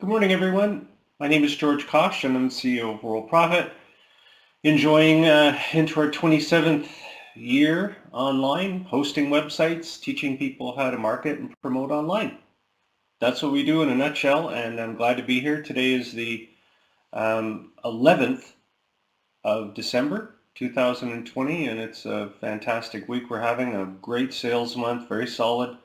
Good morning, everyone. My name is George Kosch, and I'm the CEO of Worldprofit. Enjoying into our 27th year online, hosting websites, teaching people how to market and promote online. That's what we do in a nutshell, and I'm glad to be here. Today is the 11th of December, 2020, and it's a fantastic week. We're having a great sales month, very solid.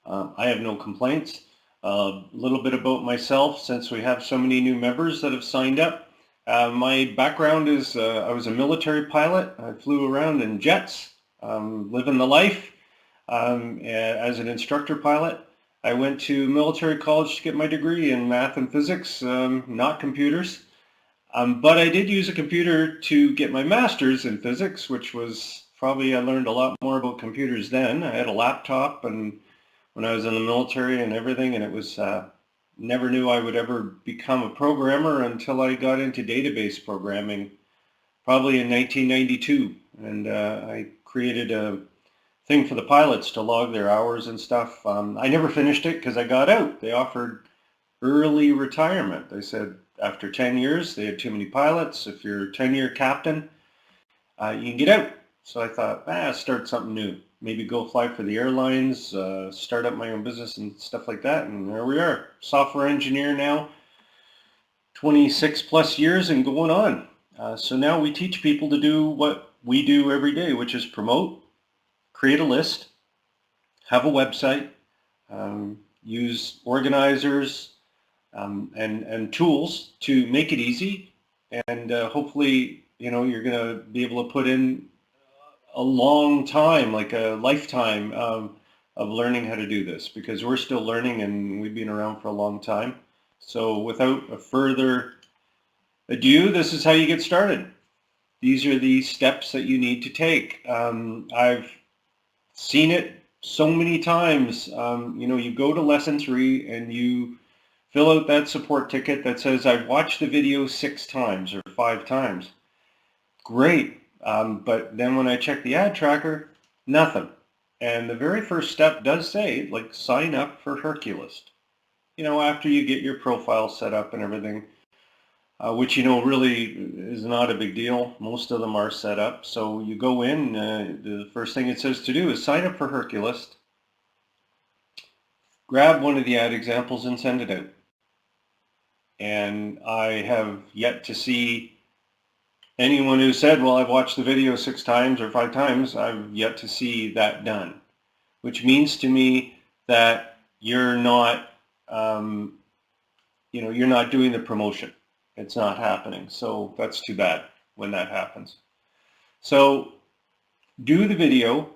I have no complaints. A little bit about myself, since we have so many new members that have signed up. My background is I was a military pilot. I flew around in jets, living the life as an instructor pilot. I went to military college to get my degree in math and physics, not computers. But I did use a computer to get my master's in physics, which was probably, I learned a lot more about computers then. I had a laptop and when I was in the military and everything, and it was never knew I would ever become a programmer until I got into database programming, probably in 1992. And I created a thing for the pilots to log their hours and stuff. I never finished it because I got out. They offered early retirement. They said after 10 years, they had too many pilots. If you're a 10-year captain, you can get out. So I thought, start something new. Maybe go fly for the airlines, start up my own business and stuff like that. And there we are, software engineer now, 26 plus years and going on. So now we teach people to do what we do every day, which is promote, create a list, have a website, use organizers and tools to make it easy. And hopefully, you're going to be able to put in a long time, like a lifetime of learning how to do this, because we're still learning and we've been around for a long time. So without a further ado, this is how you get started. These are the steps that you need to take. I've seen it so many times. You go to lesson 3 and you fill out that support ticket that says, I've watched the video 6 times or 5 times. Great. But then when I check the ad tracker, nothing. And the very first step does say, like, sign up for Herculist. After you get your profile set up and everything, which, really is not a big deal. Most of them are set up. So you go in, the first thing it says to do is sign up for Herculist, grab one of the ad examples and send it out. And I have yet to see anyone who said, well, I've watched the video 6 times or 5 times, I've yet to see that done, which means to me that you're not, you're not doing the promotion. It's not happening. So that's too bad when that happens. So do the video,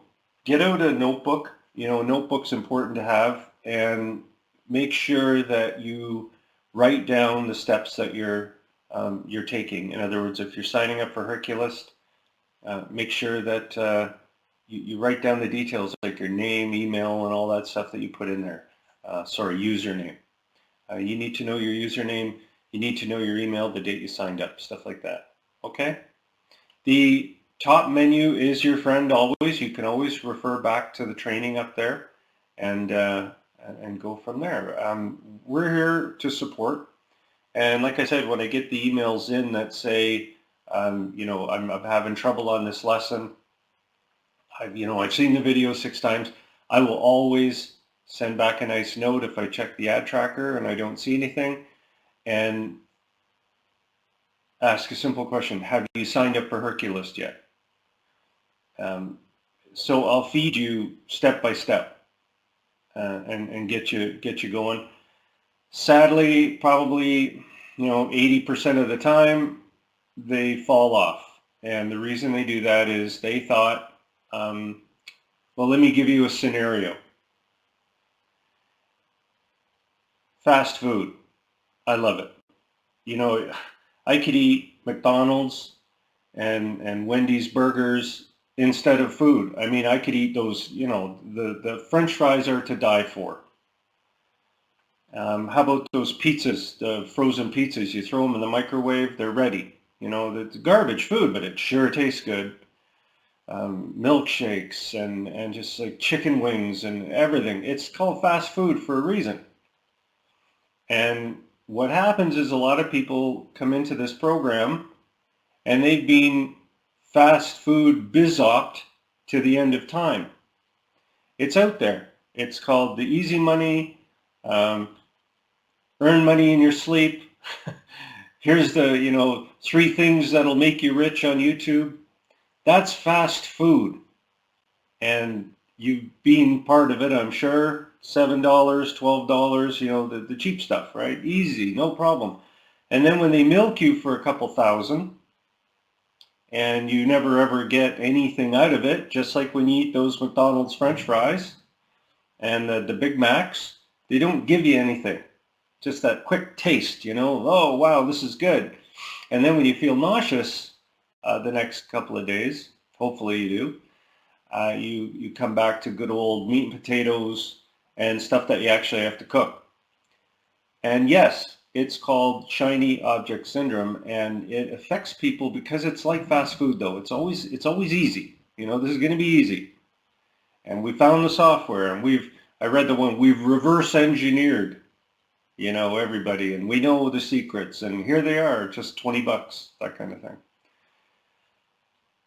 get out a notebook. A notebook's important to have, and make sure that you write down the steps that you're taking. In other words, if you're signing up for Herculist, make sure that you write down the details, like your name, email, and all that stuff that you put in there. Username. You need to know your username. You need to know your email, the date you signed up, stuff like that. Okay? The top menu is your friend always. You can always refer back to the training up there and go from there. We're here to support. And like I said, when I get the emails in that say, I'm having trouble on this lesson, I've seen the video 6 times, I will always send back a nice note if I check the ad tracker and I don't see anything, and ask a simple question: have you signed up for Herculist yet? So I'll feed you step by step and get you going. Sadly, probably 80% of the time they fall off, and the reason they do that is they thought, well, let me give you a scenario. Fast food, I love it. I could eat McDonald's and Wendy's burgers instead of food. I mean, I could eat those. The French fries are to die for. How about those pizzas, the frozen pizzas? You throw them in the microwave, they're ready. It's garbage food, but it sure tastes good. Milkshakes and just like chicken wings and everything. It's called fast food for a reason. And what happens is a lot of people come into this program and they've been fast food biz-opped to the end of time. It's out there. It's called the easy money, earn money in your sleep. Here's the, 3 things that'll make you rich on YouTube. That's fast food. And you've been part of it, I'm sure. $7, $12, the cheap stuff, right? Easy, no problem. And then when they milk you for a couple thousand and you never ever get anything out of it, just like when you eat those McDonald's French fries and the Big Macs, they don't give you anything. Just that quick taste, oh, wow, this is good. And then when you feel nauseous the next couple of days, hopefully you do, you come back to good old meat and potatoes and stuff that you actually have to cook. And yes, it's called shiny object syndrome, and it affects people because it's like fast food though. It's always easy. This is going to be easy. And we found the software, and I read the one, we've reverse engineered, everybody, and we know the secrets, and here they are, just $20, that kind of thing.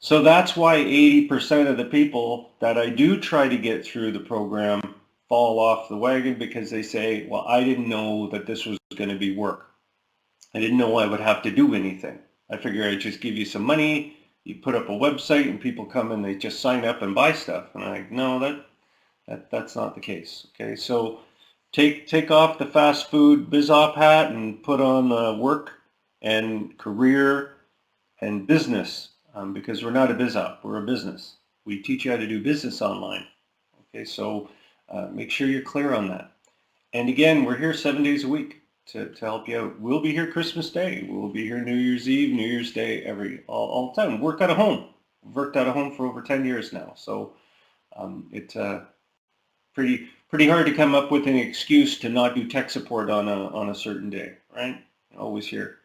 So that's why 80% of the people that I do try to get through the program fall off the wagon, because they say, well, I didn't know that this was going to be work. I didn't know I would have to do anything. I figure I'd just give you some money, you put up a website, and people come and they just sign up and buy stuff. And I'm like, no, that's not the case. Okay, so take off the fast food biz-op hat and put on work and career and business, because we're not a biz-op, we're a business. We teach you how to do business online. Okay, so make sure you're clear on that. And again, we're here 7 days a week to help you out. We'll be here Christmas Day. We'll be here New Year's Eve, New Year's Day, all the time. Work out of home. We've worked out of home for over 10 years now. So it's pretty hard to come up with an excuse to not do tech support on a certain day, right? Always here.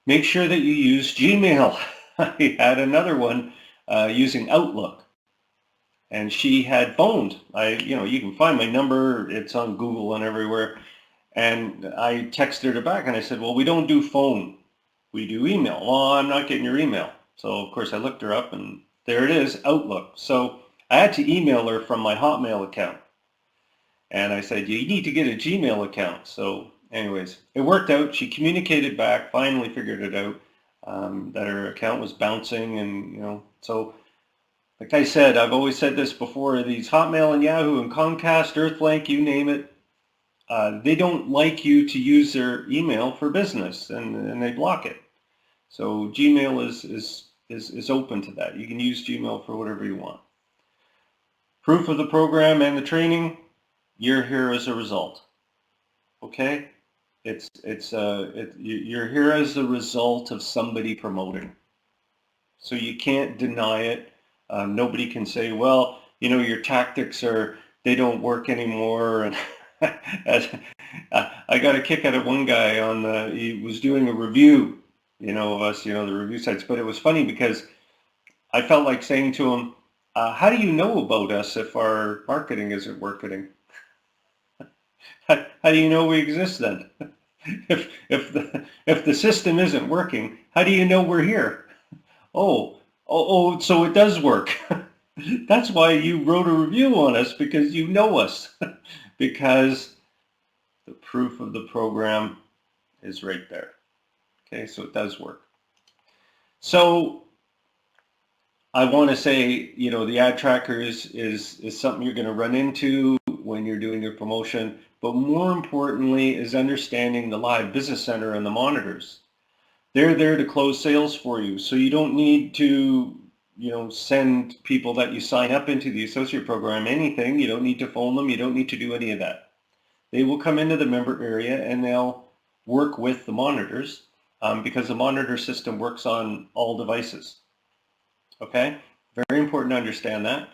Make sure that you use Gmail. I had another one using Outlook, and she had phoned. You can find my number. It's on Google and everywhere. And I texted her back and I said, well, we don't do phone. We do email. Well, I'm not getting your email. So of course I looked her up and there it is, Outlook. So I had to email her from my Hotmail account. And I said, you need to get a Gmail account. So anyways, it worked out. She communicated back, finally figured it out, that her account was bouncing. And, so like I said, I've always said this before, these Hotmail and Yahoo and Comcast, Earthlink, you name it, they don't like you to use their email for business, and they block it. So Gmail is open to that. You can use Gmail for whatever you want. Proof of the program and the training, you're here as a result. Okay? You're here as a result of somebody promoting. So you can't deny it. Nobody can say, well, your tactics they don't work anymore. And I got a kick out of one guy he was doing a review, of us, the review sites. But it was funny because I felt like saying to him, how do you know about us if our marketing isn't working? How do you know we exist then? If the system isn't working, how do you know we're here? Oh, so it does work. That's why you wrote a review on us, because you know us. Because the proof of the program is right there. Okay, so it does work. So I want to say, the ad tracker is something you're going to run into when you're doing your promotion, but more importantly is understanding the live business center and the monitors. They're there to close sales for you, so you don't need to send people that you sign up into the associate program anything. You don't need to phone them. You don't need to do any of that. They will come into the member area and they'll work with the monitors, because the monitor system works on all devices. Okay? Very important to understand that.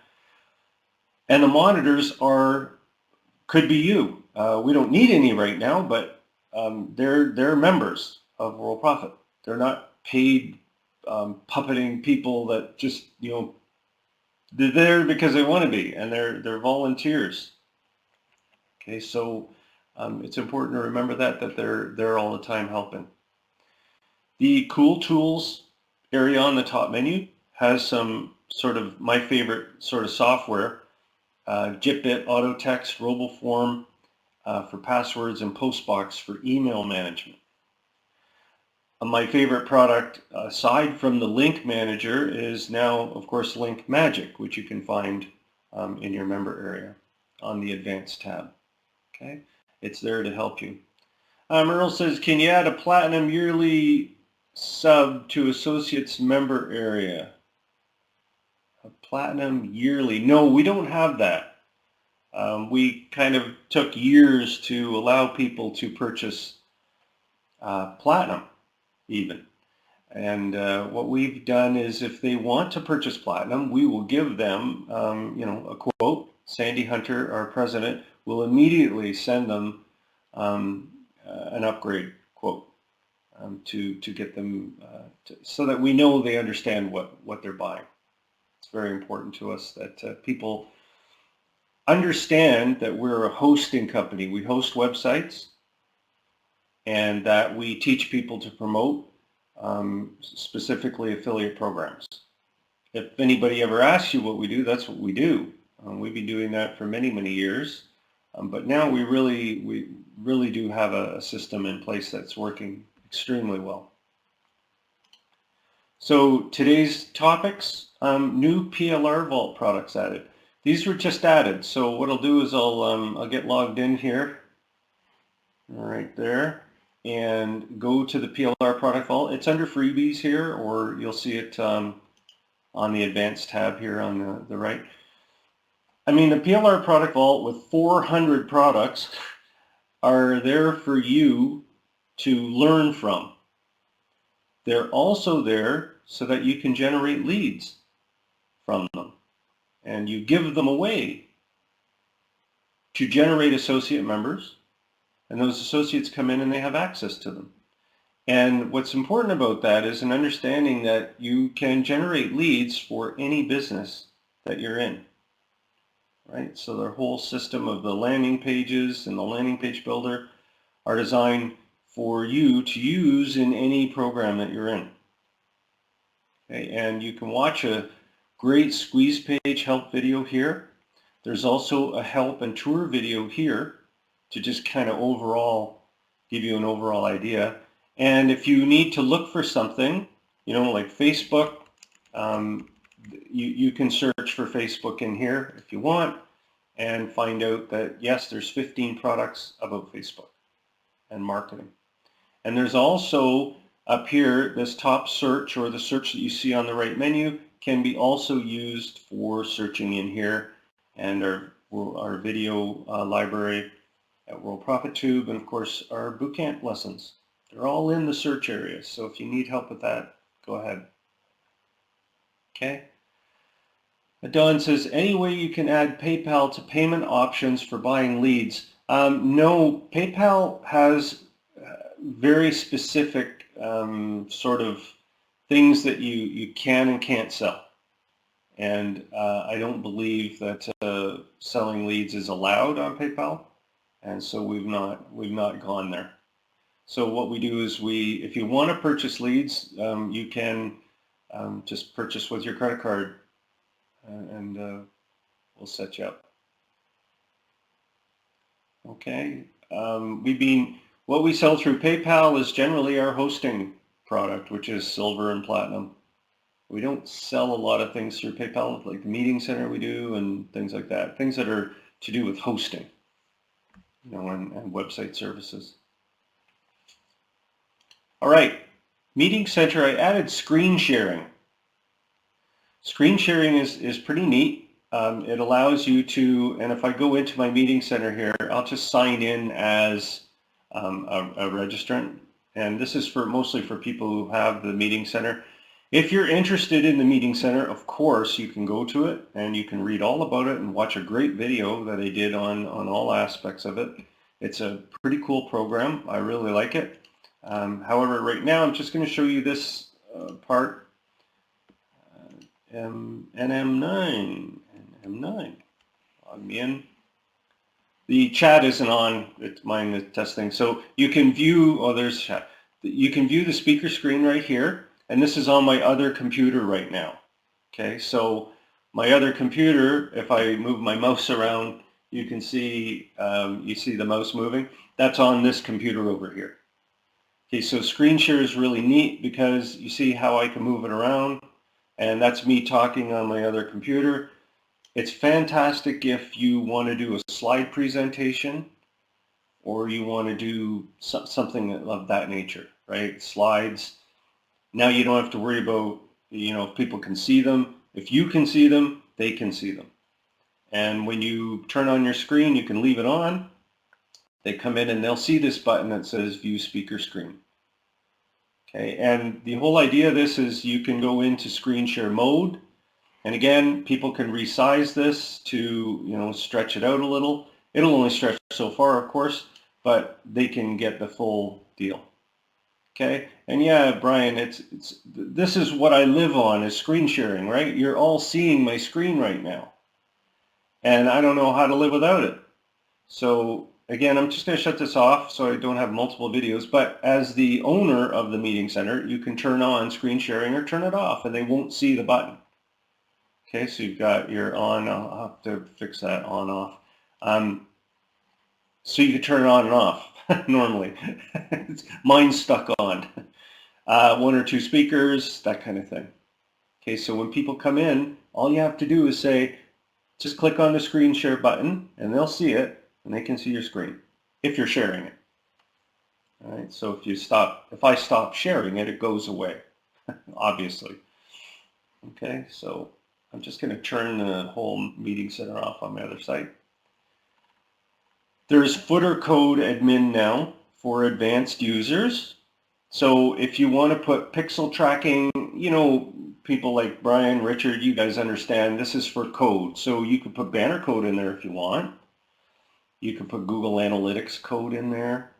And the monitors could be you. We don't need any right now, but they're members of Worldprofit. They're not paid puppeting people that just, they're there because they want to be, and they're volunteers. Okay, so It's important to remember that they're all the time helping. The Cool Tools area on the top menu has some sort of my favorite sort of software, JitBit, AutoText, RoboForm for passwords, and Postbox for email management. My favorite product, aside from the Link Manager, is now, of course, Link Magic, which you can find in your member area on the Advanced tab. Okay, it's there to help you. Earl says, can you add a Platinum yearly sub to Associates member area? A Platinum yearly? No, we don't have that. We kind of took years to allow people to purchase Platinum even. And what we've done is if they want to purchase Platinum, we will give them a quote. Sandy Hunter, our president, will immediately send them an upgrade quote to get them so that we know they understand what they're buying. It's very important to us that people understand that we're a hosting company. We host websites, and that we teach people to promote specifically affiliate programs. If anybody ever asks you what we do, that's what we do. We've been doing that for many, many years, but now we really do have a system in place that's working extremely well. So today's topics, new PLR Vault products added. These were just added, so what I'll do is I'll get logged in here, right there, and go to the PLR Product Vault. It's under freebies here, or you'll see it on the Advanced tab here on the right. I mean, the PLR Product Vault with 400 products are there for you to learn from. They're also there so that you can generate leads from them, and you give them away to generate associate members, and those associates come in and they have access to them. And what's important about that is an understanding that you can generate leads for any business that you're in, right? So their whole system of the landing pages and the landing page builder are designed for you to use in any program that you're in. Okay, and you can watch a great squeeze page help video here. There's also a help and tour video here to just kind of overall give you an overall idea. And if you need to look for something, like Facebook, you can search for Facebook in here if you want and find out that, yes, there's 15 products about Facebook and marketing. And there's also up here, this top search, or the search that you see on the right menu, can be also used for searching in here, and our video library at Worldprofit Tube, and of course our Bootcamp lessons. They're all in the search area, so if you need help with that, go ahead. Okay. Don says, any way you can add PayPal to payment options for buying leads? No, PayPal has very specific sort of things that you can and can't sell. And I don't believe that selling leads is allowed on PayPal. And so we've not gone there. So what we do is if you want to purchase leads, you can just purchase with your credit card, and we'll set you up. Okay. What we sell through PayPal is generally our hosting product, which is Silver and Platinum. We don't sell a lot of things through PayPal, like the Meeting Center we do, and things like that. Things that are to do with hosting. And website services. All right, Meeting Center, I added screen sharing. Screen sharing is pretty neat. It allows you to, and if I go into my Meeting Center here, I'll just sign in as a registrant. And this is mostly for people who have the Meeting Center. If you're interested in the Meeting Center, of course, you can go to it and you can read all about it and watch a great video that I did on all aspects of it. It's a pretty cool program. I really like it. However, right now I'm just going to show you this part, NM9, log me in. The chat isn't on. It's mine is testing. So you can view, oh, there's chat. You can view the speaker screen right here, and this is on my other computer right now. Okay, so my other computer, if I move my mouse around, you can see, you see the mouse moving. That's on this computer over here. Okay, so screen share is really neat because you see how I can move it around, and that's me talking on my other computer. It's fantastic if you want to do a slide presentation or you want to do something of that nature, right? Slides. Now you don't have to worry about, if people can see them. If you can see them, they can see them. And when you turn on your screen, you can leave it on. They come in and they'll see this button that says View Speaker Screen. Okay, and the whole idea of this is you can go into screen share mode. And again, people can resize this to, stretch it out a little. It'll only stretch so far, of course, but they can get the full deal. Okay, and yeah, Brian, this is what I live on, is screen sharing, right? You're all seeing my screen right now, and I don't know how to live without it. So again, I'm just going to shut this off so I don't have multiple videos, but as the owner of the meeting center, you can turn on screen sharing or turn it off, and they won't see the button. Okay, so you've got your on, I'll have to fix that on off. So you can turn it on and off normally. Mine's stuck on. One or two speakers, that kind of thing. Okay, so when people come in, all you have to do is say, just click on the screen share button and they'll see it and they can see your screen if you're sharing it. All right, so if I stop sharing it, it goes away, obviously. Okay, so I'm just going to turn the whole meeting center off on my other site. There's footer code admin now for advanced users. So if you want to put pixel tracking, people like Brian, Richard, you guys understand this is for code. So you could put banner code in there if you want. You could put Google Analytics code in there,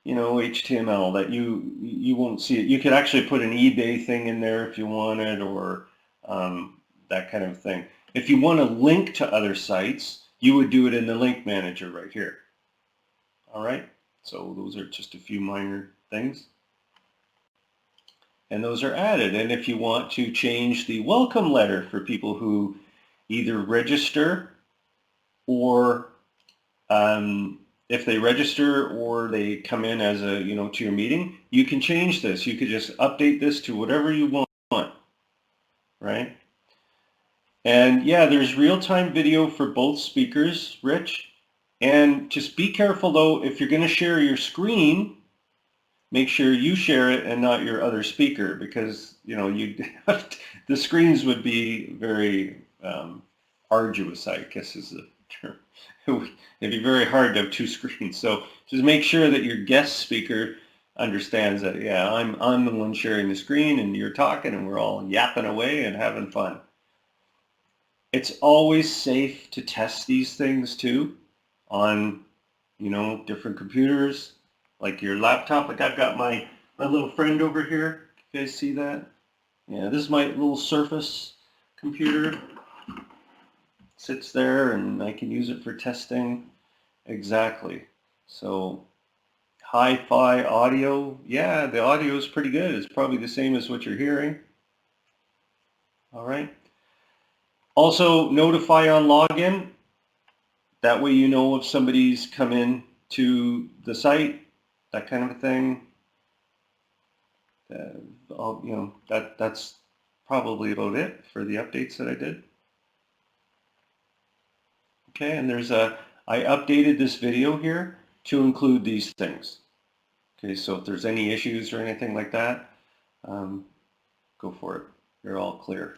HTML that you won't see it. You could actually put an eBay thing in there if you wanted, or that kind of thing. If you want to link to other sites, you would do it in the link manager right here. All right, so those are just a few minor things. And those are added. And if you want to change the welcome letter for people who either register or if they register or they come in as a, to your meeting, you can change this. You could just update this to whatever you want, right? And yeah, there's real-time video for both speakers, Rich. And just be careful though, if you're going to share your screen, make sure you share it and not your other speaker, because the screens would be very arduous, I guess is the term. It'd be very hard to have two screens. So just make sure that your guest speaker understands that, yeah, I'm the one sharing the screen and you're talking and we're all yapping away and having fun. It's always safe to test these things too on, different computers, like your laptop. Like I've got my little friend over here. You guys see that? Yeah, this is my little Surface computer. Sits there and I can use it for testing. Exactly. So hi-fi audio, yeah, the audio is pretty good. It's probably the same as what you're hearing. All right. Also, notify on login. That way you know if somebody's come in to the site, that kind of a thing. That's probably about it for the updates that I did. Okay, and I updated this video here to include these things. Okay, so if there's any issues or anything like that, go for it. You're all clear.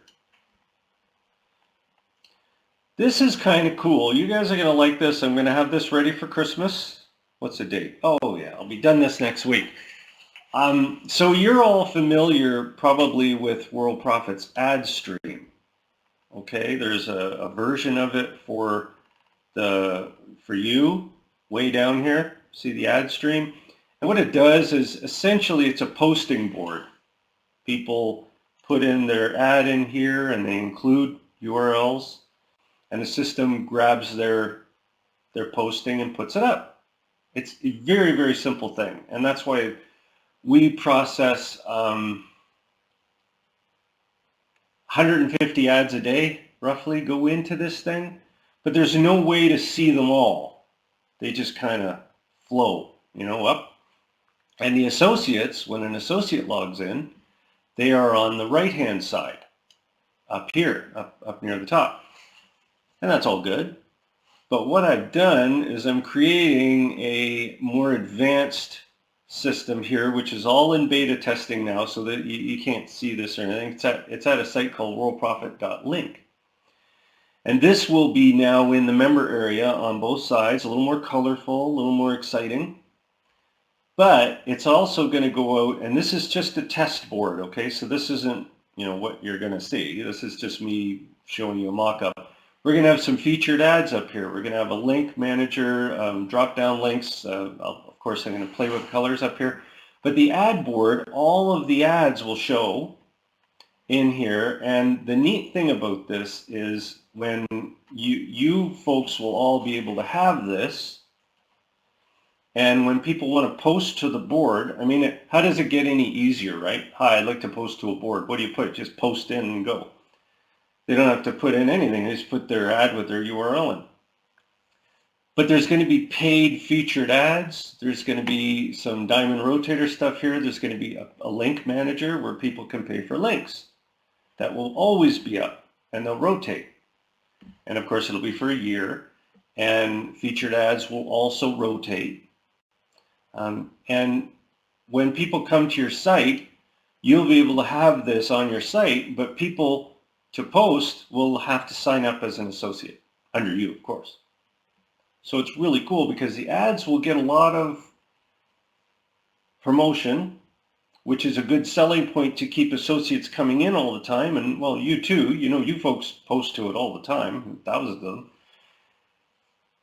This is kind of cool. You guys are going to like this. I'm going to have this ready for Christmas. What's the date? Oh yeah, I'll be done this next week. So you're all familiar probably with Worldprofit's ad stream. Okay, there's a version of it for you way down here. See the ad stream? And what it does is essentially it's a posting board. People put in their ad in here and they include URLs, and the system grabs their their posting and puts it up. It's a very, very simple thing. And that's why we process 150 ads a day, roughly, go into this thing. But there's no way to see them all. They just kind of flow, up. And the associates, when an associate logs in, they are on the right-hand side, up here, up near the top. And that's all good. But what I've done is I'm creating a more advanced system here, which is all in beta testing now, so that you can't see this or anything. It's at a site called worldprofit.link. And this will be now in the member area on both sides, a little more colorful, a little more exciting. But it's also going to go out, and this is just a test board, okay? So this isn't, what you're going to see. This is just me showing you a mock-up. We're going to have some featured ads up here. We're going to have a link manager, drop-down links. Of course, I'm going to play with colors up here. But the ad board, all of the ads will show in here. And the neat thing about this is when you folks will all be able to have this. And when people want to post to the board, how does it get any easier, right? Hi, I'd like to post to a board. What do you put? Just post in and go. They don't have to put in anything. They just put their ad with their URL in. But there's going to be paid featured ads. There's going to be some diamond rotator stuff here. There's going to be a link manager where people can pay for links. That will always be up, and they'll rotate. And of course, it'll be for a year. And featured ads will also rotate. And when people come to your site, you'll be able to have this on your site, but people to post will have to sign up as an associate, under you, of course. So it's really cool because the ads will get a lot of promotion, which is a good selling point to keep associates coming in all the time. And well, you too, you folks post to it all the time, thousands of them.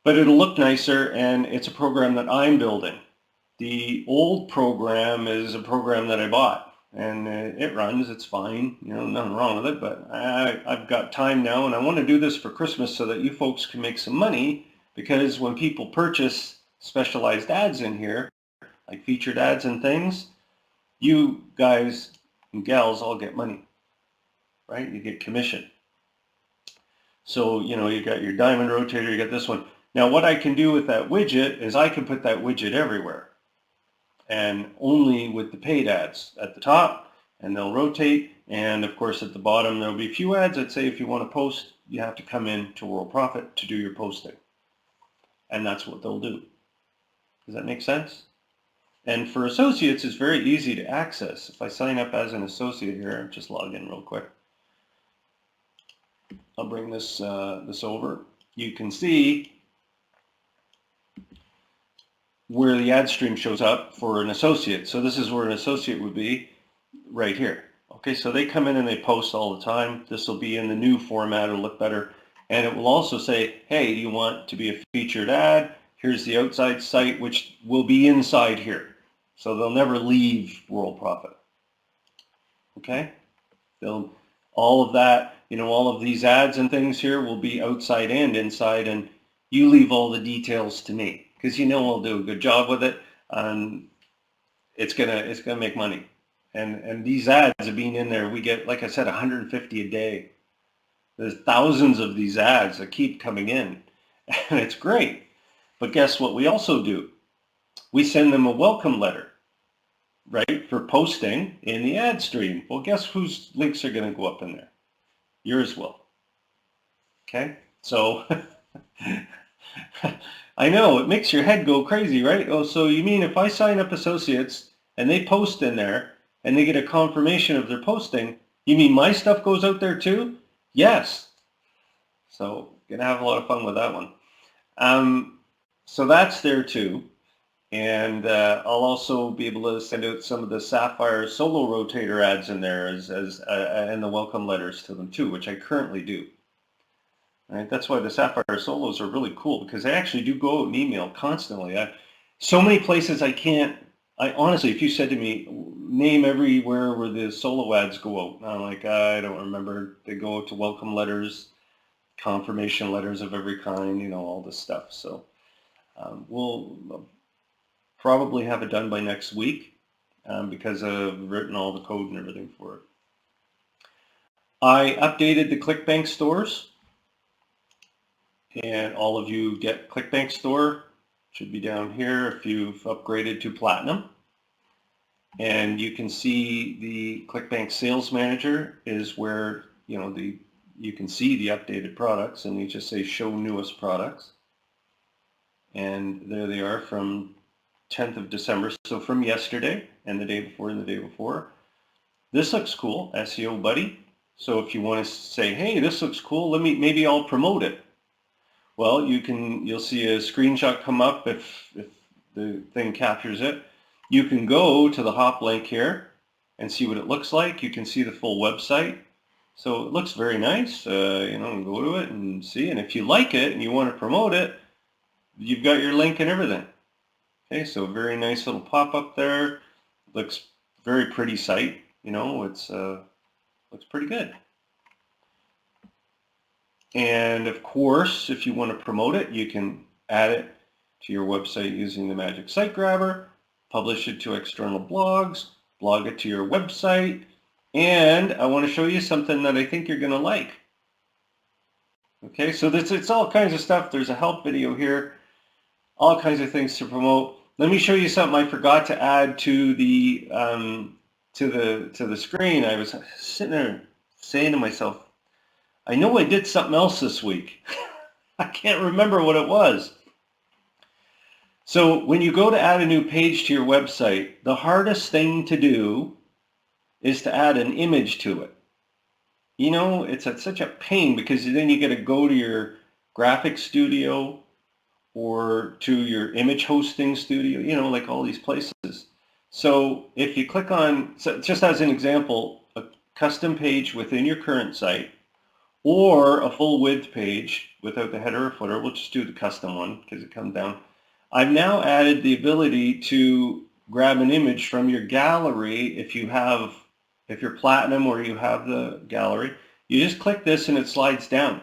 But it'll look nicer, and it's a program that I'm building. The old program is a program that I bought, and it runs, it's fine, nothing wrong with it, but I've got time now, and I want to do this for Christmas so that you folks can make some money, because when people purchase specialized ads in here, like featured ads and things, you guys and gals all get money, right? You get commission. So, you got your diamond rotator, you got this one. Now, what I can do with that widget is I can put that widget everywhere, and only with the paid ads at the top, and they'll rotate. And of course, at the bottom, there'll be a few ads that say if you want to post, you have to come in to Worldprofit to do your posting. And that's what they'll do. Does that make sense? And for associates, it's very easy to access. If I sign up as an associate here, just log in real quick. I'll bring this over. You can see where the ad stream shows up for an associate. So this is where an associate would be right here. Okay, so they come in and they post all the time. This will be in the new format. It'll look better. And it will also say, hey, do you want to be a featured ad? Here's the outside site, which will be inside here. So they'll never leave Worldprofit. Okay? All of that, all of these ads and things here will be outside and inside, and you leave all the details to me, because I'll do a good job with it, and it's gonna make money. And these ads are being in there. We get, like I said, 150 a day. There's thousands of these ads that keep coming in, and it's great. But guess what we also do? We send them a welcome letter, right, for posting in the ad stream. Well, guess whose links are going to go up in there? Yours will. Okay? So I know, it makes your head go crazy, right? Oh, so you mean if I sign up associates and they post in there and they get a confirmation of their posting, you mean my stuff goes out there too? Yes. So gonna have a lot of fun with that one. So that's there too. And I'll also be able to send out some of the Sapphire solo rotator ads in there and the welcome letters to them too, which I currently do. Right? That's why the Sapphire solos are really cool, because they actually do go out in email constantly. So many places I honestly, if you said to me, name everywhere where the solo ads go out, I'm like, I don't remember. They go out to welcome letters, confirmation letters of every kind, all this stuff. So We'll probably have it done by next week because I've written all the code and everything for it. I updated the ClickBank stores, and all of you get ClickBank store. Should be down here if you've upgraded to Platinum. And you can see the ClickBank Sales Manager is where you can see the updated products, and you just say show newest products. And there they are from 10th of December, so from yesterday and the day before and the day before. This looks cool, SEO Buddy. So if you want to say, hey, this looks cool, maybe I'll promote it. Well, you'll see a screenshot come up if the thing captures it. You can go to the hop link here and see what it looks like. You can see the full website. So it looks very nice. Go to it and see. And if you like it and you want to promote it, you've got your link and everything. Okay, so very nice little pop-up there. Looks very pretty site. It's looks pretty good. And of course, if you want to promote it, you can add it to your website using the magic site grabber, publish it to external blogs, blog it to your website, and I want to show you something that I think you're going to like. Okay, so it's all kinds of stuff. There's a help video here, all kinds of things to promote. Let me show you something I forgot to add to the screen. I was sitting there saying to myself, I know I did something else this week. I can't remember what it was. So when you go to add a new page to your website, the hardest thing to do is to add an image to it. It's such a pain because then you got to go to your graphic studio or to your image hosting studio, like all these places. So if you click on, so just as an example, a custom page within your current site, or a full width page without the header or footer, we'll just do the custom one because it comes down. I've now added the ability to grab an image from your gallery if you're Platinum or you have the gallery. You just click this and it slides down.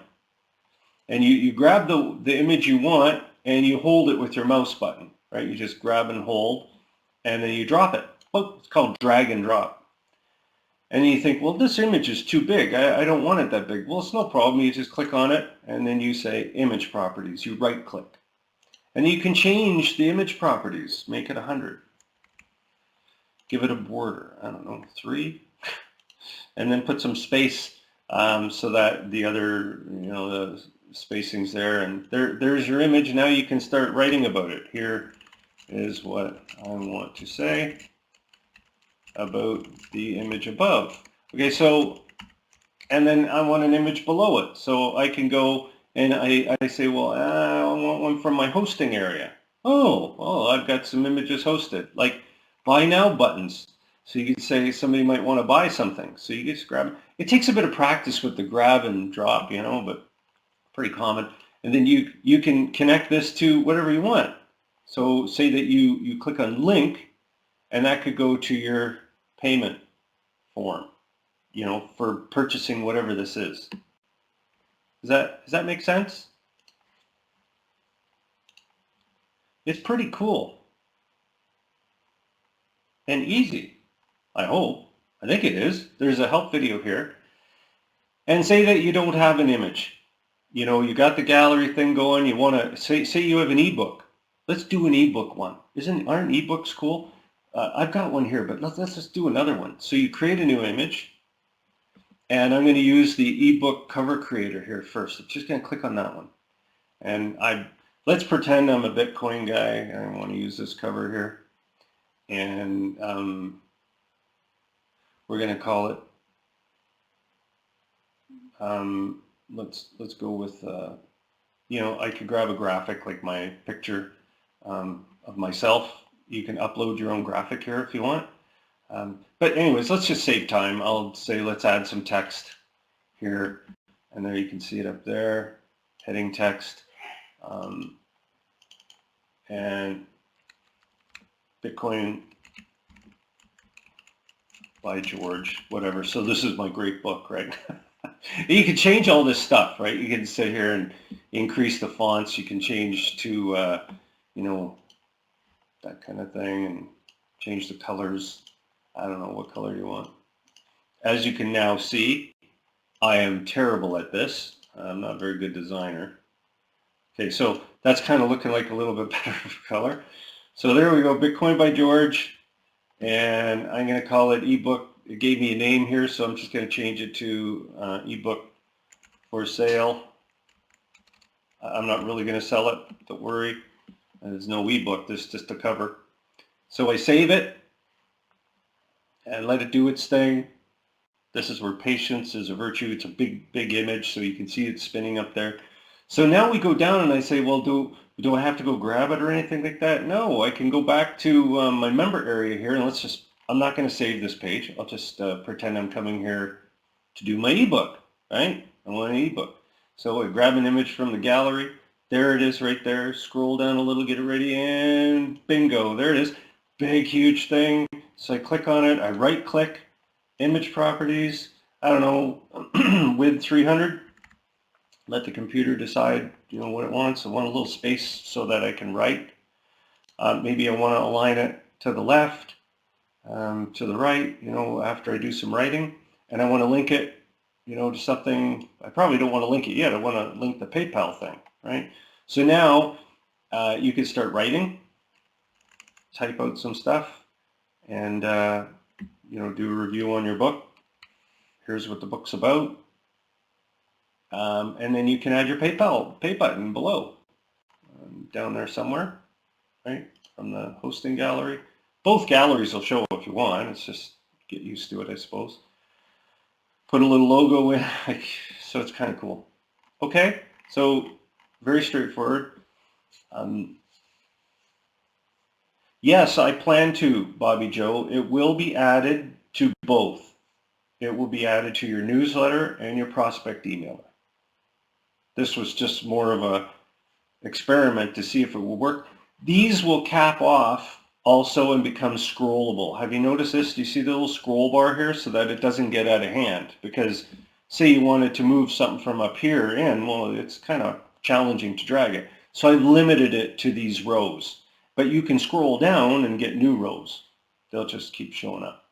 And you grab the image you want and you hold it with your mouse button, right? You just grab and hold and then you drop it. Oh, it's called drag and drop. And you think, well, this image is too big. I don't want it that big. Well, it's no problem. You just click on it, and then you say Image Properties. You right-click. And you can change the image properties. Make it 100. Give it a border. I don't know, 3. And then put some space so that the other, the spacing's there. And there's your image. Now you can start writing about it. Here is what I want to say about the image above. Okay, so, and then I want an image below it. So I can go and I say, well, I want one from my hosting area. Oh, well, I've got some images hosted, like buy now buttons. So you can say somebody might want to buy something. So you just grab, it takes a bit of practice with the grab and drop, but pretty common. And then you can connect this to whatever you want. So say that you click on link, and that could go to your payment form, for purchasing whatever this is. Does that make sense? It's pretty cool and easy, I hope. I think it is. There's a help video here. And say that you don't have an image. You got the gallery thing going. You want to say you have an ebook. Let's do an ebook one. Aren't ebooks cool? I've got one here, but let's just do another one. So you create a new image, and I'm going to use the ebook cover creator here first. I'm just going to click on that one. And let's pretend I'm a Bitcoin guy. I want to use this cover here. And we're going to call it, let's go with, I could grab a graphic like my picture of myself. You can upload your own graphic here if you want. But anyways, let's just save time. I'll say let's add some text here. And there you can see it up there, heading text. And Bitcoin by George, whatever. So this is my great book, right? You can change all this stuff, right? You can sit here and increase the fonts. You can change to you know, that kind of thing, and change the colors. I don't know what color you want. As you can now see, I am terrible at this. I'm not a very good designer. Okay, so that's kind of looking like a little bit better color. So there we go, Bitcoin by George, and I'm going to call it ebook. It gave me a name here, so I'm just going to change it to ebook for sale. I'm not really going to sell it, don't worry. There's no ebook, this is just a cover. So I save it and let it do its thing. This is where patience is a virtue. It's a big, big image, so you can see it spinning up there. So now we go down and I say, well, do I have to go grab it or anything like that? No, I can go back to my member area here, and I'm not going to save this page. I'll just pretend I'm coming here to do my ebook, right? I want an ebook. So I grab an image from the gallery. There it is right there. Scroll down a little, get it ready, and bingo, there it is. Big, huge thing. So I click on it, I right click, image properties, I don't know, width 300. Let the computer decide, you know, what it wants. I want a little space so that I can write. Maybe I want to align it to the left, to the right, you know, after I do some writing. And I want to link it, you know, to something. I probably don't want to link it yet. I want to link the PayPal thing, right? So now you can start writing, type out some stuff, and, you know, do a review on your book. Here's what the book's about. And then you can add your PayPal pay button below, down there somewhere, right, from the hosting gallery. Both galleries will show if you want. It's just get used to it, I suppose. Put a little logo in, so it's kind of cool. Okay, so very straightforward. Yes, I plan to, Bobby Joe. It will be added to both. It will be added to your newsletter and your prospect emailer. This was just more of a experiment to see if it will work. These will cap off also and become scrollable. Have you noticed this? Do you see the little scroll bar here so that it doesn't get out of hand? Because say you wanted to move something from up here in, well, it's kind of challenging to drag it. So I've limited it to these rows. But you can scroll down and get new rows. They'll just keep showing up.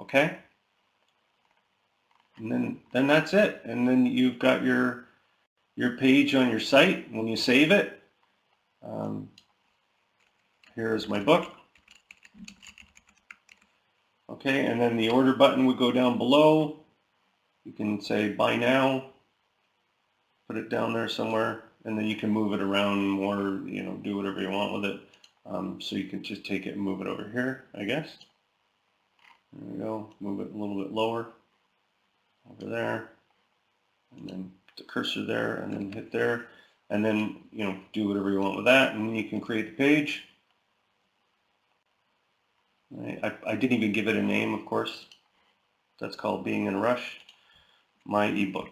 Okay? And then that's it. And then you've got your page on your site when you save it. Here's my book. Okay, and then the order button would go down below. You can say buy now, put it down there somewhere, and then you can move it around more, you know, do whatever you want with it. So you can just take it and move it over here, I guess. There we go, move it a little bit lower, over there, and then the cursor there, and then hit there, and then, you know, do whatever you want with that, and then you can create the page. I didn't even give it a name, of course. That's called being in a rush. My ebook.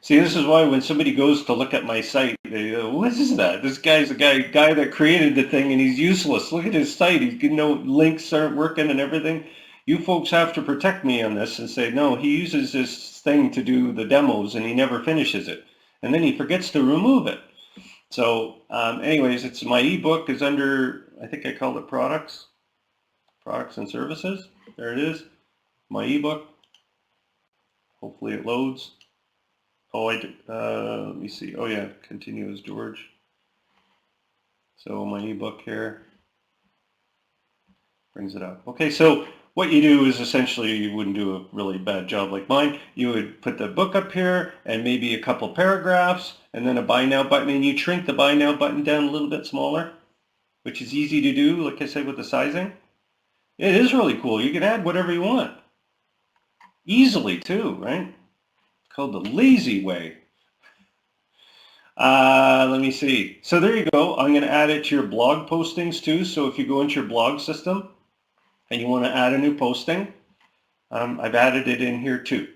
See, this is why when somebody goes to look at my site, they go, what is that? This guy's a guy that created the thing, and he's useless. Look at his site. He's, you know, links aren't working and everything. You folks have to protect me on this and say, no, he uses this thing to do the demos, and he never finishes it. And then he forgets to remove it. So anyways, it's my ebook is under, I think I called it products and services. There it is, my ebook. Hopefully it loads. Oh, let me see. Oh yeah, continue as George. So my ebook here brings it up. Okay, so what you do is essentially, you wouldn't do a really bad job like mine. You would put the book up here and maybe a couple paragraphs and then a buy now button, and you shrink the buy now button down a little bit smaller, which is easy to do, like I said, with the sizing. It is really cool. You can add whatever you want. Easily too, right? It's called the lazy way. Let me see. So there you go. I'm going to add it to your blog postings too. So if you go into your blog system and you want to add a new posting, I've added it in here too.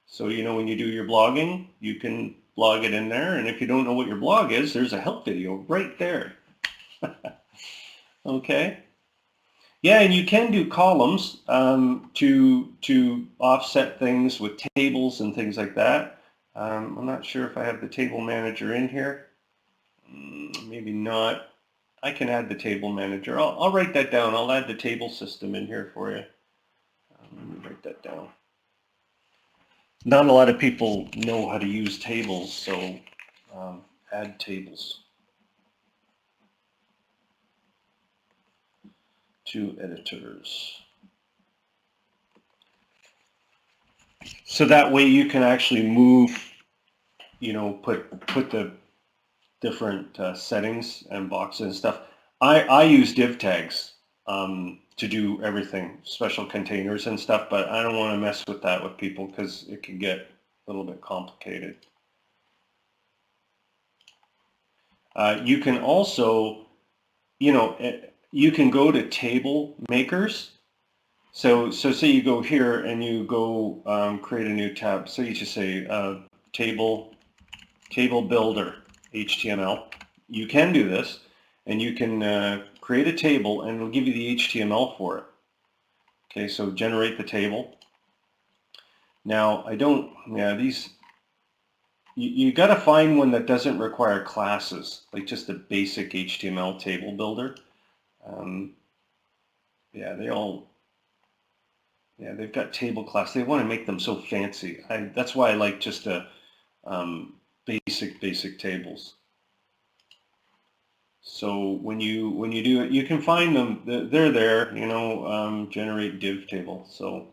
So, you know, when you do your blogging, you can blog it in there. And if you don't know what your blog is, there's a help video right there. Okay. Yeah, and you can do columns to offset things with tables and things like that. I'm not sure if I have the table manager in here. Maybe not. I can add the table manager. I'll write that down. I'll add the table system in here for you. Let me write that down. Not a lot of people know how to use tables, so add tables to editors. So that way you can actually move, you know, put the different settings and boxes and stuff. I use div tags to do everything, special containers and stuff, but I don't want to mess with that with people because it can get a little bit complicated. You can also, you know, you can go to table makers. So say you go here and you go create a new tab. So you just say table builder HTML. You can do this, and you can create a table, and it'll give you the HTML for it. Okay, so generate the table. Now I don't. Yeah, these. You got to find one that doesn't require classes, like just a basic HTML table builder. Yeah, they all. Yeah, they've got table class. They want to make them so fancy. That's why I like just a basic tables. So when you do it, you can find them. They're there. You know, generate div table. So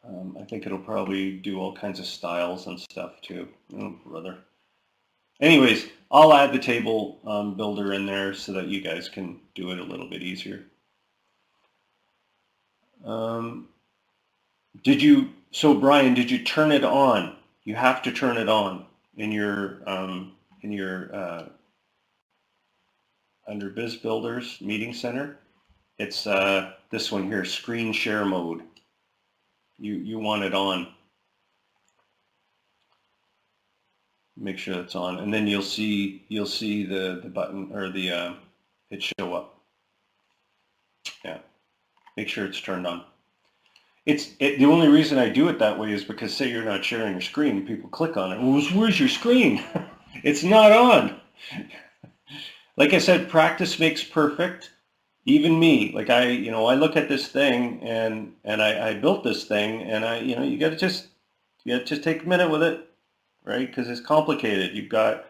I think it'll probably do all kinds of styles and stuff too. Oh, brother. Anyways, I'll add the table builder in there so that you guys can do it a little bit easier. So Brian, did you turn it on? You have to turn it on in your under Biz Builders Meeting Center. It's this one here, screen share mode. You want it on. Make sure it's on, and then you'll see the button or the it show up. Yeah, make sure it's turned on. The only reason I do it that way is because say you're not sharing your screen, people click on it. Well, where's your screen? It's not on. Like I said, practice makes perfect. Even me, like I look at this thing and I built this thing, and you got to just take a minute with it, right? Because it's complicated. You've got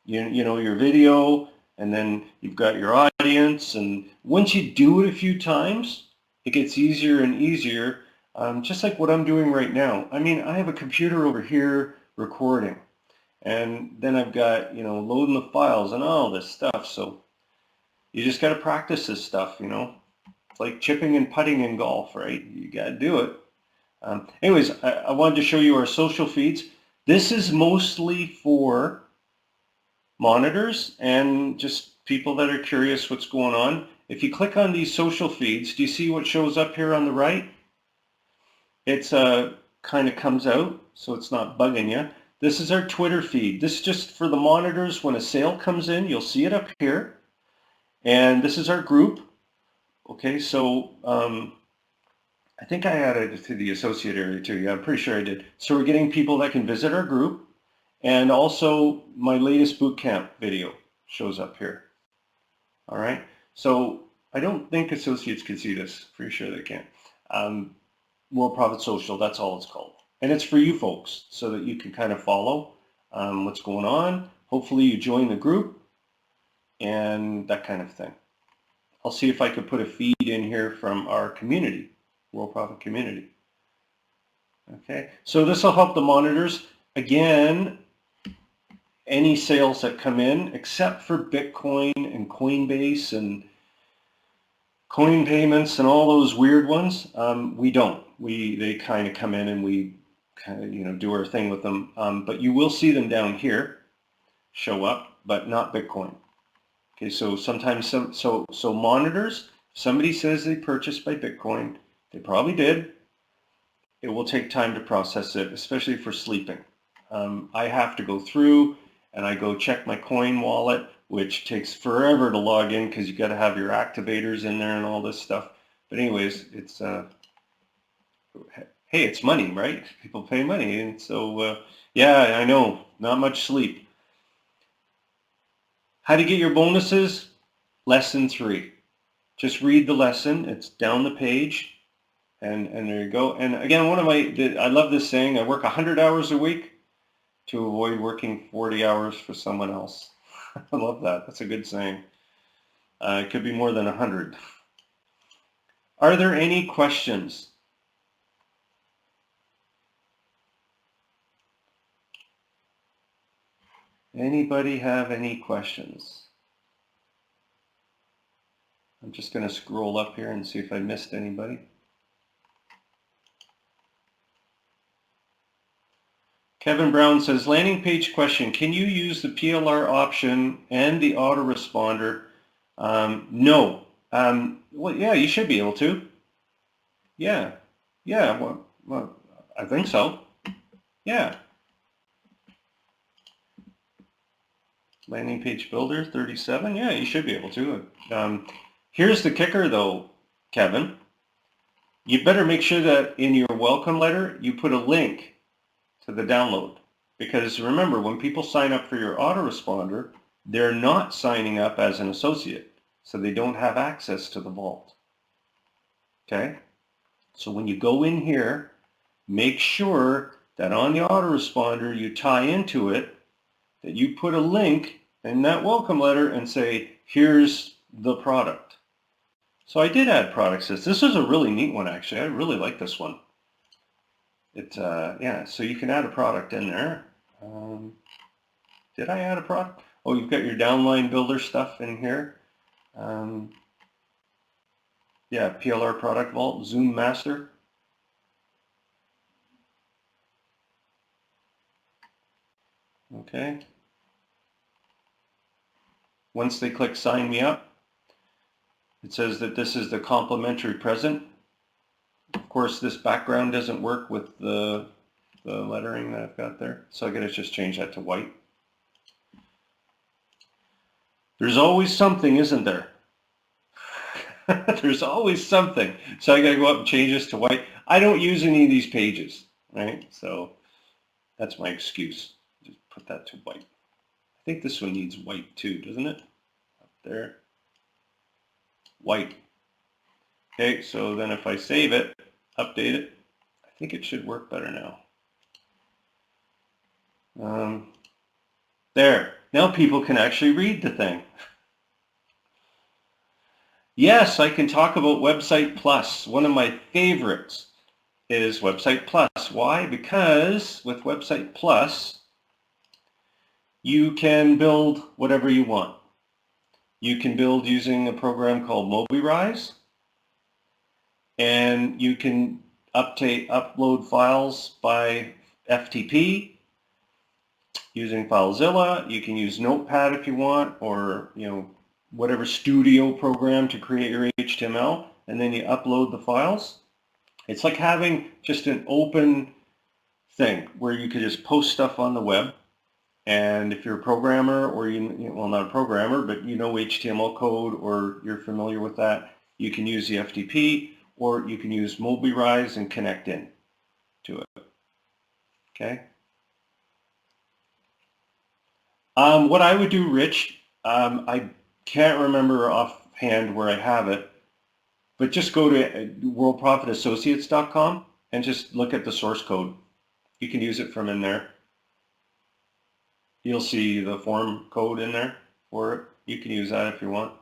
you know your video, and then you've got your audience, and once you do it a few times, it gets easier and easier, just like what I'm doing right now. I mean, I have a computer over here recording, and then I've got, loading the files and all this stuff. So you just got to practice this stuff, It's like chipping and putting in golf, right? You got to do it. Anyways, I wanted to show you our social feeds. This is mostly for monitors and just people that are curious what's going on. If you click on these social feeds, do you see what shows up here on the right? It's kind of comes out, so it's not bugging you. This is our Twitter feed. This is just for the monitors. When a sale comes in, you'll see it up here. And this is our group. Okay, so I think I added it to the associate area too. Yeah, I'm pretty sure I did. So we're getting people that can visit our group. And also my latest bootcamp video shows up here. All right, so I don't think associates can see this. Pretty sure they can. Worldprofit Social, that's all it's called. And it's for you folks so that you can kind of follow what's going on. Hopefully you join the group and that kind of thing. I'll see if I could put a feed in here from our community, Worldprofit community. Okay, so this will help the monitors. Again, any sales that come in, except for Bitcoin and Coinbase and coin payments and all those weird ones, we don't. They kind of come in and we kind of, do our thing with them. But you will see them down here show up, but not Bitcoin. Okay, so sometimes so monitors, somebody says they purchased by Bitcoin, they probably did. It will take time to process it, especially for sleeping. I have to go through and I go check my coin wallet, which takes forever to log in because you got to have your activators in there and all this stuff. But anyways, it's hey, it's money, right? People pay money, and so yeah, I know, not much sleep. How to get your bonuses? Lesson 3. Just read the lesson. It's down the page. And there you go. And again, I love this saying, I work 100 hours a week to avoid working 40 hours for someone else. I love that. That's a good saying. It could be more than 100. Are there any questions? Anybody have any questions? I'm just going to scroll up here and see if I missed anybody. Kevin Brown says, landing page question, can you use the PLR option and the autoresponder? No. Well, yeah, you should be able to. Yeah. Well, I think so. Yeah. Landing page builder 37. Yeah, you should be able to. Here's the kicker though, Kevin. You better make sure that in your welcome letter, you put a link to the download. Because remember, when people sign up for your autoresponder, they're not signing up as an associate. So they don't have access to the vault. Okay? So when you go in here, make sure that on the autoresponder you tie into it, that you put a link in that welcome letter and say, here's the product. So I did add products. This was a really neat one, actually. I really like this one. Yeah, so you can add a product in there. Did I add a product? Oh, you've got your downline builder stuff in here. Yeah, PLR Product Vault, Zoom Master. Okay. Once they click sign me up, it says that this is the complimentary present. Of course, this background doesn't work with the lettering that I've got there, so I gotta just change that to white. There's always something, isn't there? There's always something. So I gotta go up and change this to white. I don't use any of these pages, right? So that's my excuse. Just put that to white. I think this one needs white too, doesn't it? Up there. White. Okay, so then if I save it, update it, I think it should work better now. There. Now people can actually read the thing. Yes, I can talk about Website Plus. One of my favorites is Website Plus. Why? Because with Website Plus, you can build whatever you want. You can build using a program called MobiRise, and you can upload files by FTP using FileZilla. You can use Notepad if you want, or whatever studio program to create your HTML, and then you upload the files. It's like having just an open thing where you could just post stuff on the web. And if you're a programmer, or well, not a programmer, but you know HTML code, or you're familiar with that, you can use the FTP, or you can use MobiRise and connect in to it. Okay. What I would do, Rich, I can't remember offhand where I have it, but just go to worldprofitassociates.com and just look at the source code. You can use it from in there. You'll see the form code in there for it. You can use that if you want.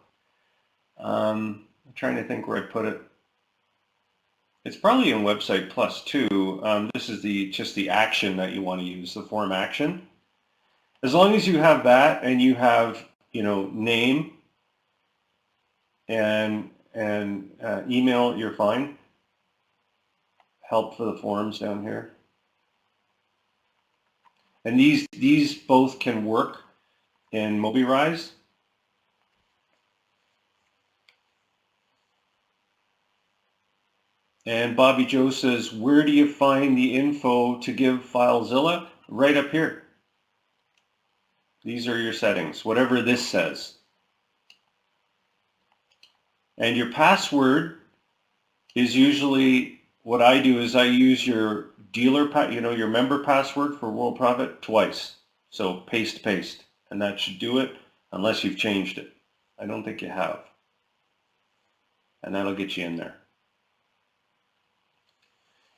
I'm trying to think where I put it. It's probably in Website Plus too. This is just the action that you want to use, the form action. As long as you have that and you have, name and email, you're fine. Help for the forms down here. And these both can work in MobiRise. And Bobby Joe says, where do you find the info to give FileZilla? Right up here. These are your settings, whatever this says. And your password is usually, what I do is I use your dealer, your member password for Worldprofit twice. So paste, and that should do it. unless you've changed it. I don't think you have. And that'll get you in there.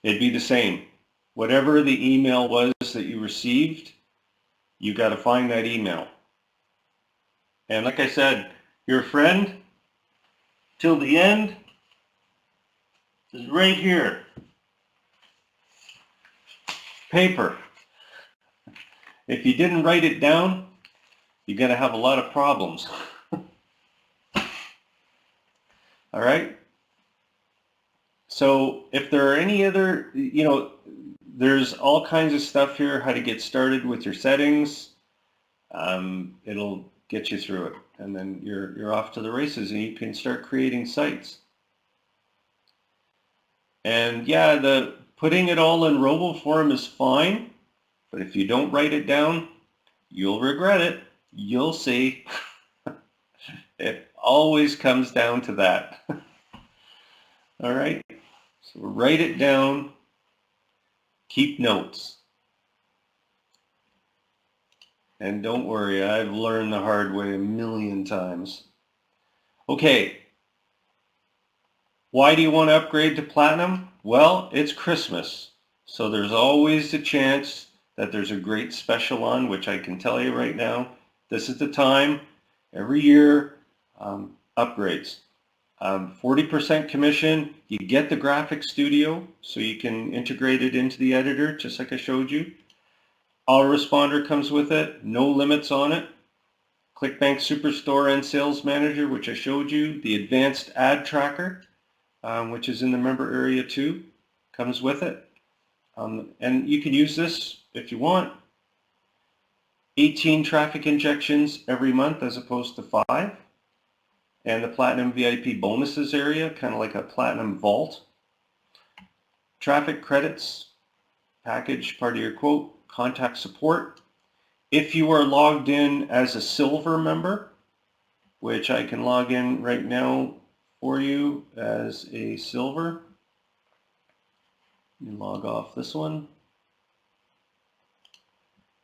It'd be the same. Whatever the email was that you received, you got to find that email. And like I said, your friend, till the end, is right here. Paper. If you didn't write it down, you're going to have a lot of problems. All right? So if there are any other, there's all kinds of stuff here, how to get started with your settings. It'll get you through it. And then you're off to the races and you can start creating sites. And yeah, the putting it all in robo form is fine, but if you don't write it down, you'll regret it. You'll see. It always comes down to that. All right, so write it down, keep notes. And don't worry, I've learned the hard way a million times. Okay, why do you want to upgrade to Platinum? Well, it's Christmas, so there's always a chance that there's a great special on, which I can tell you right now. This is the time, every year, upgrades. 40% commission, you get the graphic studio, so you can integrate it into the editor, just like I showed you. Autoresponder comes with it, no limits on it. ClickBank Superstore and Sales Manager, which I showed you. The advanced ad tracker, which is in the member area too, comes with it. And you can use this if you want. 18 traffic injections every month as opposed to 5. And the Platinum VIP bonuses area, kind of like a Platinum Vault. Traffic credits, package, part of your quote, contact support. If you are logged in as a silver member, which I can log in right now for you as a silver, you log off this one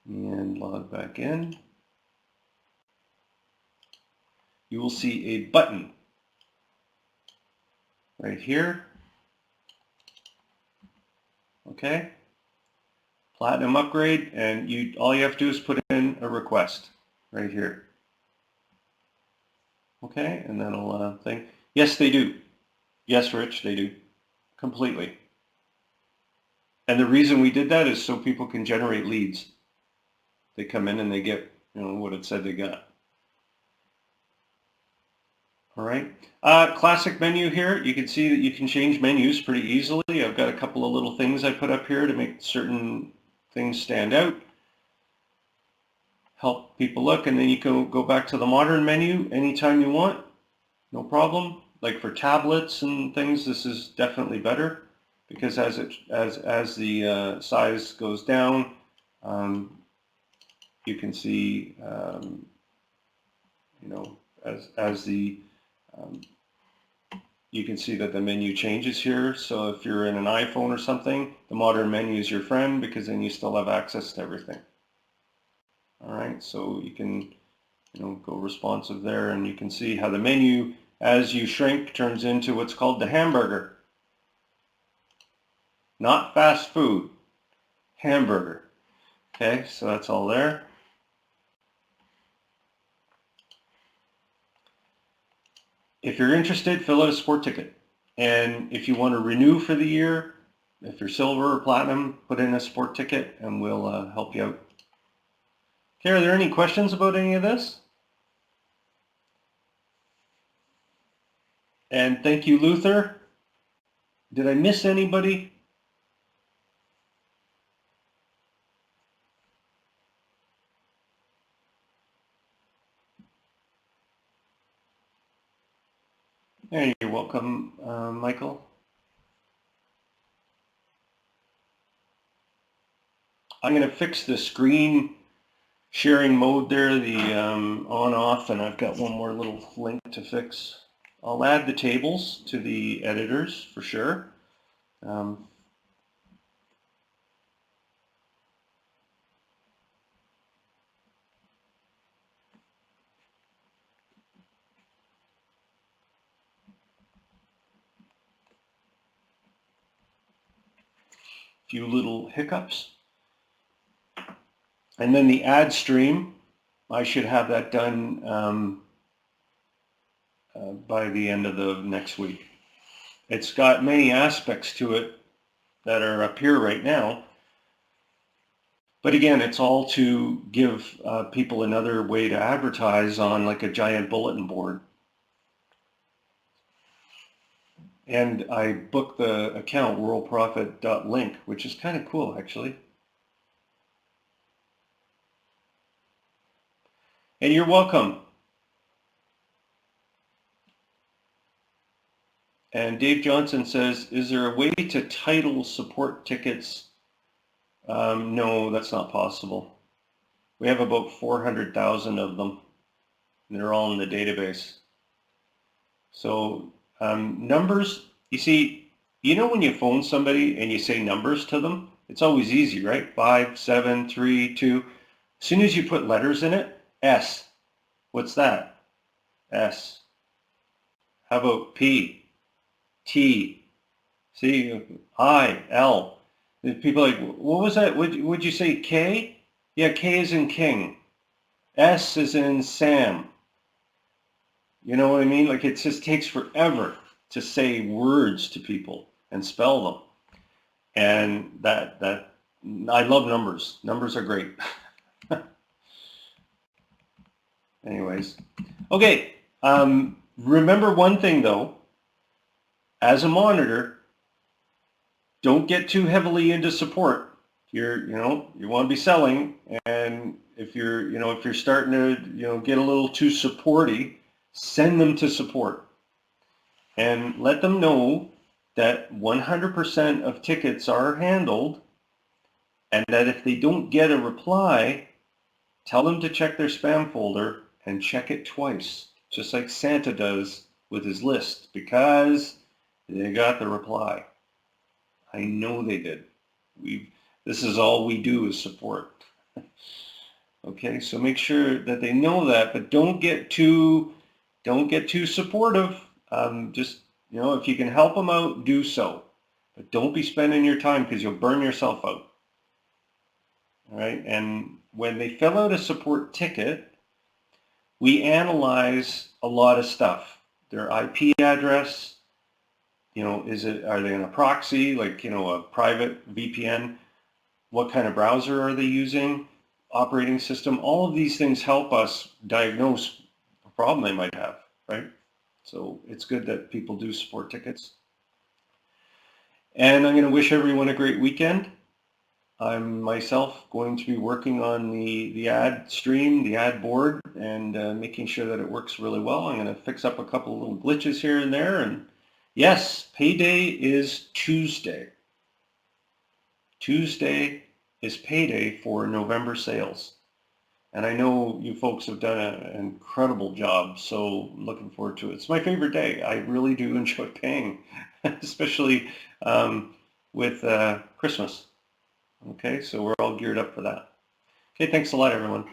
and log back in. You will see a button right here. Okay, Platinum upgrade, and all you have to do is put in a request right here. Okay, and that'll thing. Yes, they do. Yes, Rich, they do. Completely. And the reason we did that is so people can generate leads. They come in and they get, what it said they got. All right. Classic menu here. You can see that you can change menus pretty easily. I've got a couple of little things I put up here to make certain things stand out. Help people look, and then you can go back to the modern menu anytime you want. No problem. Like for tablets and things, this is definitely better because as the size goes down, you can see, you can see that the menu changes here. So if you're in an iPhone or something, the modern menu is your friend because then you still have access to everything. All right, so you can, go responsive there, and you can see how the menu, as you shrink, turns into what's called the hamburger. Not fast food, hamburger. Okay, so that's all there. If you're interested, fill out a sport ticket. And if you want to renew for the year, if you're silver or platinum, put in a sport ticket and we'll help you out. Okay, are there any questions about any of this? And thank you, Luther. Did I miss anybody? Hey, you're welcome, Michael. I'm going to fix the screen sharing mode there, the on-off, and I've got one more little link to fix. I'll add the tables to the editors for sure. few little hiccups. And then the ad stream, I should have that done by the end of the next week. It's got many aspects to it that are up here right now. But again, it's all to give people another way to advertise on like a giant bulletin board. And I booked the account worldprofit.link, which is kind of cool actually. And you're welcome. And Dave Johnson says, is there a way to title support tickets? No, that's not possible. We have about 400,000 of them. And they're all in the database. So numbers, you see, you know when you phone somebody and you say numbers to them, it's always easy, right? 5, 7, 3, 2. As soon as you put letters in it, S. What's that? S. How about P? T, C, I, L. People are like, what was that? Would you say K? Yeah, K is in king. S is in Sam. You know what I mean? Like it just takes forever to say words to people and spell them. And that I love numbers. Numbers are great. Anyways, okay. Remember one thing though. As a monitor, don't get too heavily into support. You want to be selling, and if you're starting to, get a little too supporty, send them to support, and let them know that 100% of tickets are handled, and that if they don't get a reply, tell them to check their spam folder and check it twice, just like Santa does with his list, because they got the reply. I know they did. This is all we do is support. Okay, so make sure that they know that, but don't get too supportive. Just, if you can help them out, do so. But don't be spending your time because you'll burn yourself out. All right, and when they fill out a support ticket, we analyze a lot of stuff. Their IP address, are they in a proxy, like, a private VPN? What kind of browser are they using? Operating system? All of these things help us diagnose a problem they might have, right? So it's good that people do support tickets. And I'm going to wish everyone a great weekend. I'm myself going to be working on the ad stream, the ad board, and making sure that it works really well. I'm going to fix up a couple of little glitches here and there, and yes, payday is Tuesday. Tuesday is payday for November sales. And I know you folks have done an incredible job, so I'm looking forward to it. It's my favorite day. I really do enjoy paying, especially with Christmas. Okay, so we're all geared up for that. Okay, thanks a lot, everyone.